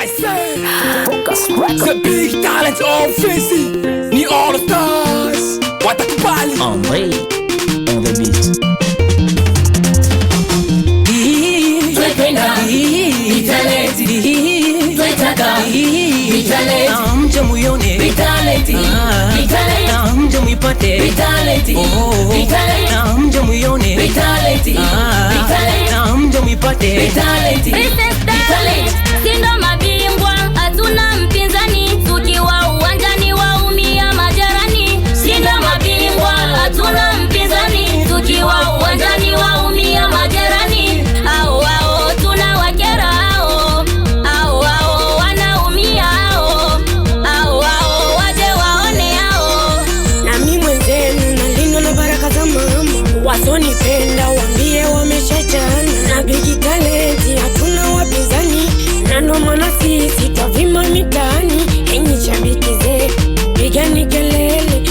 I say, the big talent office, ni all stars, watakubali Andre on the beat. Twependa vitalenti, twetaka vitalenti, mje muyone vitalenti, vitalenti, mje muipate vitalenti, vitalenti, mje muyone vitalenti, vitalenti, mje muipate vitalenti, vitalenti. Sindo mabingwa, hatuna mpinzani, tukiwa uwanjani waumia majarani. Sindo mabingwa, hatuna mpinzani, tukiwa uwanjani waumia majarani. Ao tunawakera ao wanaumia ao waje waone ao. Na mimi mwenzenu nalindwa na baraka za mama, wasonipenda waambie wameshachana. Na big talent hatuna wapinzani, na ndo maana sisi twavima mitaani. Enyi shabiki zetu pigani kelele,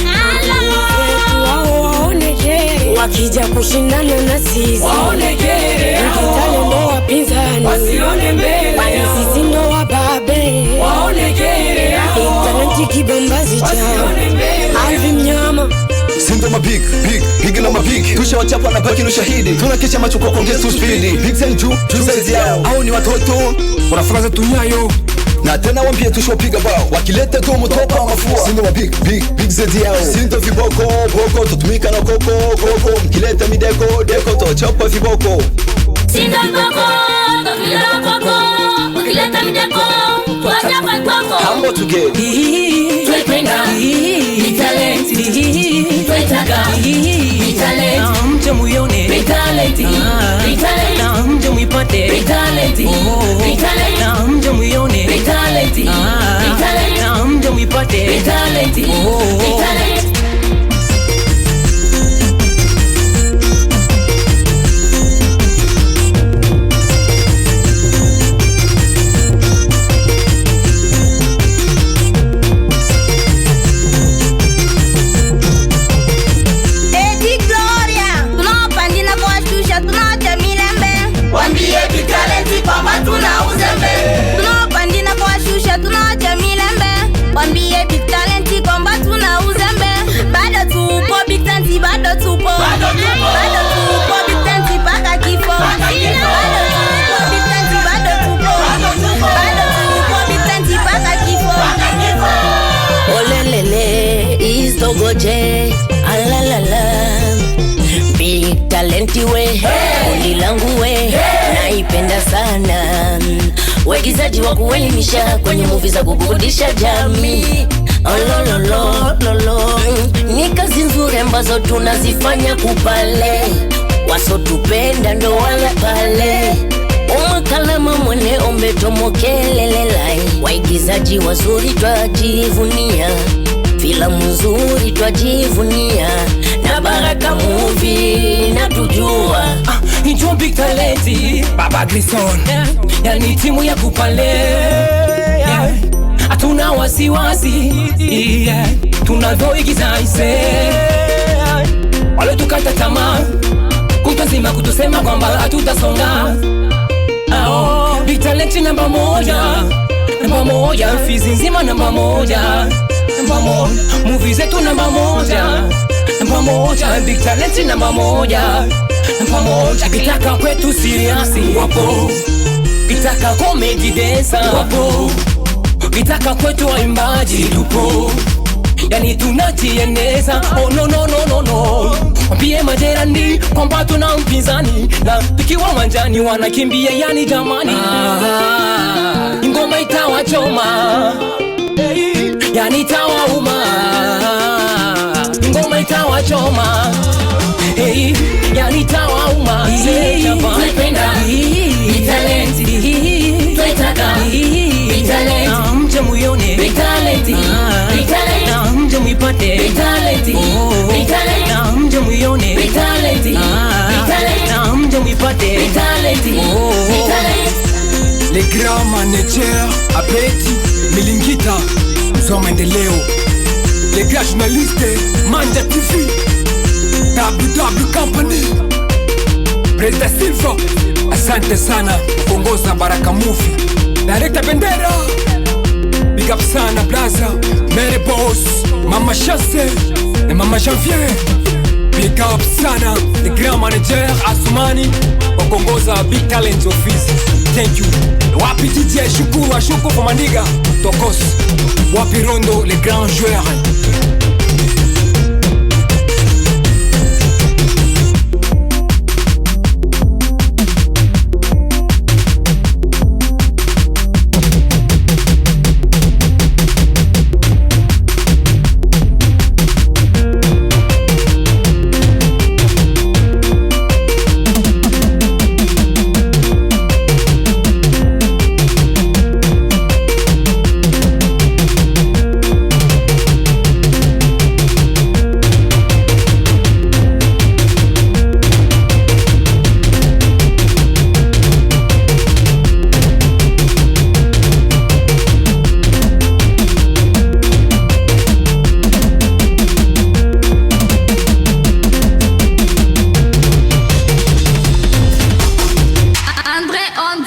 wao waonekere, wakija kushindana na sisi waonekere, Big ndo wapinzani wasione mbele, kwani sisi ndo wababe, waonekere, Big talent kibambazi chao wasione mbele. Alvi Mnyama Sindo mabig na mabig, tusha wachapa na baki no shahidi. Tunakesha macho kwa kuongeza speed. Big Sen juu size yao, au ni watoto Wanafunza tunyayo na tena wambie tushopiga bao, wakileta tu mtopa mafua. Sindo mabig zaidi yao, sindo viboko boko, tutumika na koko mkileta mideko deko to chapa viboko. Sindo viboko tukileta koko, ukileta mideko tuachapa koko. Hambo together. Twependa vitalenti, twetaka vitalenti, mje muyone vitalenti, vitalenti, mje muipate vitalenti, vitalenti, mje muyone vitalenti, vitalenti, mje muipate vitalenti, vitalenti. Wambie vitalenti kwamba tuna uzembe, tunawapandina kwa shusha, tunawacha milembe. Wambie big talenti kwamba tuna uzembe, bado tupo big talenti, bado tupo, bado tupo big talenti paka kifo, bado tupo big talenti, bado tupo, bado tupo big talenti paka kifo. Olelele istogoje alalala Big talenti we, kundi langu we, naipenda sana. Waigizaji wa kuelimisha kwenye movie za kuburudisha jamii. Ololololo, ni kazi nzuri ambazo tunazifanya kupale, wasotupenda ndo wala pale. Umakalama mwene ombe tomokelelelai, waigizaji wazuri twajivunia, filamu nzuri twajivunia, na Baraka Movie natujua. Njoo Big talenti, Baba Grison, yani timu ya kupale, hatuna wasiwasi, tunavyoigiza ise. Wale tukata tamaa, kutazima kutusema kwamba hatutasonga. Big talenti namba moja, Fizi nzima namba moja, movie zetu namba moja, Big talenti namba moja. Kitaka kwetu serious wapo, kitaka comedy dancer wapo, kitaka kwetu waimbaji tupo, yani tunajiendeza. Oh no, wambie majirani kwamba tuna mpinzani, na tukiwa uwanjani wanakimbia, yani jamani, ngoma itawachoma, yani itawauma, ngoma itawachoma, yani itawauma. Twependa vitalenti, twetaka vitalenti, mje muyone vitalenti, vitalenti, mje muipate vitalenti, vitalenti, mje muyone vitalenti, vitalenti, mje muipate vitalenti, vitalenti. Les grands managers Abeti Milingita Mzee wa Maendeleo, les grands journalistes Manja TV, WW Company, President Silva, asante sana kuongoza Baraka Movie. Director Bendera sana blaza, Mere Boss, Mama Chasse et Mama Janvier. Big up sana, the grand manager Asumani wakongoza Big Talent Office. Thank you. Wapi DJ Shukuru Ashuko for maniga Tokos. Wapi Rondo, les grands joueurs.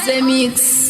The Mix.